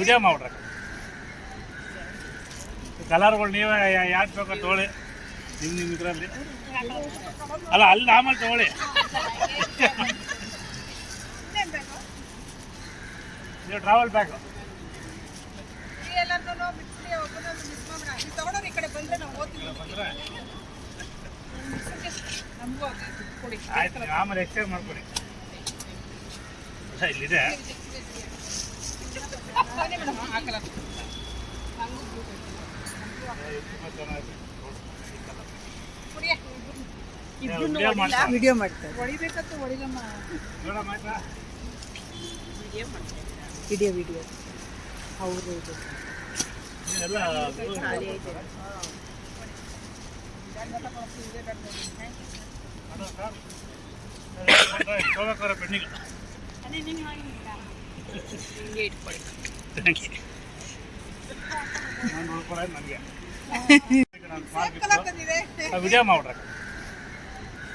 Video ಮಾಡ್ರಿ. ಕಲರ್ಗಳು ನೀವೇ ಯಾಕೆ ಬೇಕೋ ತೊಗೊಳ್ಳಿ. ನಿಮ್ಮ ಇದರಲ್ಲಿ ಅಲ್ಲ ಅಲ್ಲಿ ಆಮೇಲೆ ತೊಗೊಳ್ಳಿ. ನೀವು ಟ್ರಾವೆಲ್ ಬ್ಯಾಗ್ ಆಯ್ತು, ಆಮೇಲೆ ಎಕ್ಸ್ಚೇಂಜ್ ಮಾಡ್ಕೊಡಿ. ಇಲ್ಲಿದೆ ವಿಡಿಯೋ ಮಾಡ್ತಾರೆ. ವಿಡಿಯೋ ಅವರು ಪೆಂಡಿಂಗ್ ವಿಡಿಯೋ ಮಾಡ್ರಿ.